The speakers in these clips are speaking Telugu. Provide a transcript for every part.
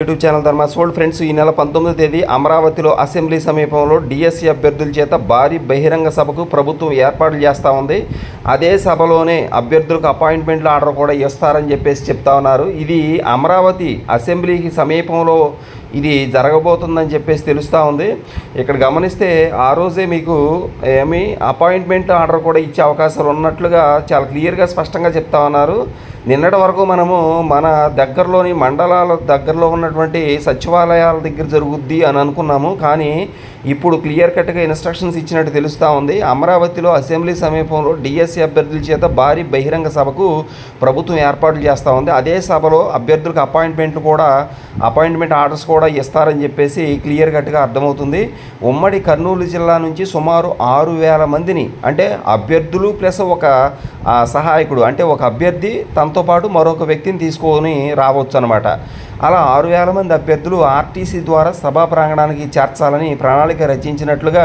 యూట్యూబ్ ఛానల్ ధర్మాసోల్డ్ ఫ్రెండ్స్ ఈ నెల 19వ తేదీ అమరావతిలో అసెంబ్లీ సమీపంలో డిఎస్సి అభ్యర్థుల చేత భారీ బహిరంగ సభకు ప్రభుత్వం ఏర్పాట్లు చేస్తూ ఉంది. అదే సభలోనే అభ్యర్థులకు అపాయింట్మెంట్ల ఆర్డర్ కూడా ఇస్తారని చెప్తా ఉన్నారు. ఇది అమరావతి అసెంబ్లీకి సమీపంలో ఇది జరగబోతుందని తెలుస్తూ ఉంది. ఇక్కడ గమనిస్తే ఆ రోజే మీకు అపాయింట్మెంట్ ఆర్డర్ కూడా ఇచ్చే అవకాశాలు ఉన్నట్లుగా చాలా క్లియర్గా స్పష్టంగా చెప్తా ఉన్నారు. నిన్నటి వరకు మనము మన దగ్గరలోని మండలాల దగ్గరలో ఉన్నటువంటి సచివాలయాల దగ్గర జరుగుద్ది అని అనుకున్నాము. కానీ ఇప్పుడు క్లియర్ కట్గా ఇన్స్ట్రక్షన్స్ ఇచ్చినట్టు తెలుస్తూ ఉంది. అమరావతిలో అసెంబ్లీ సమీపంలో డిఎస్సి అభ్యర్థుల చేత భారీ బహిరంగ సభకు ప్రభుత్వం ఏర్పాట్లు చేస్తూ ఉంది. అదే సభలో అభ్యర్థులకు అపాయింట్మెంట్ ఆర్డర్స్ కూడా ఇస్తారని క్లియర్ కట్గా అర్థమవుతుంది. ఉమ్మడి కర్నూలు జిల్లా నుంచి సుమారు 6,000 మందిని అంటే అభ్యర్థులు ప్లస్ ఒక సహాయకుడు అంటే ఒక అభ్యర్థి తనతో పాటు మరొక వ్యక్తిని తీసుకొని రావచ్చు అన్నమాట. అలా 6,000 మంది అభ్యర్థులు ఆర్టీసీ ద్వారా సభా ప్రాంగణానికి చేర్చాలని ప్రణాళిక రచించినట్లుగా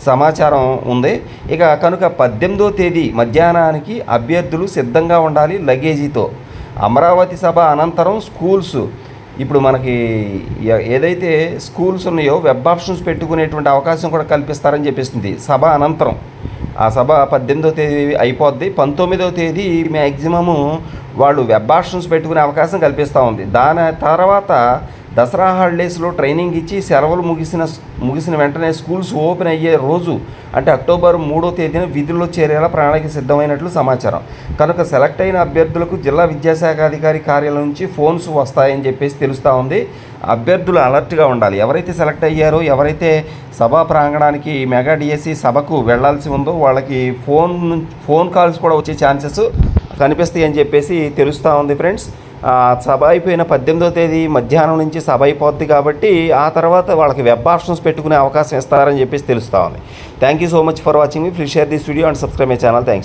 సమాచారం ఉంది. ఇక కనుక 18వ తేదీ మధ్యాహ్నానికి అభ్యర్థులు సిద్ధంగా ఉండాలి లగేజీతో. అమరావతి సభ అనంతరం స్కూల్స్ ఇప్పుడు మనకి ఏదైతే స్కూల్స్ ఉన్నాయో వెబ్ ఆప్షన్స్ పెట్టుకునేటువంటి అవకాశం కూడా కల్పిస్తారని చెప్పేసింది. సభ అనంతరం ఆ సభ 18వ తేదీ అయిపోద్ది. 19వ తేదీ మ్యాక్సిమము వాళ్ళు వెబ్ ఆప్షన్స్ పెట్టుకునే అవకాశం కల్పిస్తూ ఉంది. దాని తర్వాత దసరా హాలిడేస్లో ట్రైనింగ్ ఇచ్చి సెలవులు ముగిసిన వెంటనే స్కూల్స్ ఓపెన్ అయ్యే రోజు అంటే అక్టోబర్ 3వ తేదీన విధుల్లో చేరేలా ప్రణాళిక సిద్ధమైనట్లు సమాచారం. కనుక సెలెక్ట్ అయిన అభ్యర్థులకు జిల్లా విద్యాశాఖ అధికారి కార్యాలయం నుంచి ఫోన్స్ వస్తాయని తెలుస్తూ ఉంది. అభ్యర్థులు అలర్ట్గా ఉండాలి. ఎవరైతే సెలెక్ట్ అయ్యారో ఎవరైతే సభా ప్రాంగణానికి మెగా డిఎస్సి సభకు వెళ్లాల్సి ఉందో వాళ్ళకి ఫోన్ కాల్స్ కూడా వచ్చే ఛాన్సెస్ కనిపిస్తాయి అని తెలుస్తూ ఉంది ఫ్రెండ్స్. సభ అయిపోయిన 18వ తేదీ మధ్యాహ్నం నుంచి సభ అయిపోద్ది కాబట్టి ఆ తర్వాత వాళ్ళకి వెబ్ ఆప్షన్స్ పెట్టుకునే అవకాశం ఇస్తారని తెలుస్తూ ఉంది. Thank you so much for watching me. Please share this video and subscribe my channel. Thanks.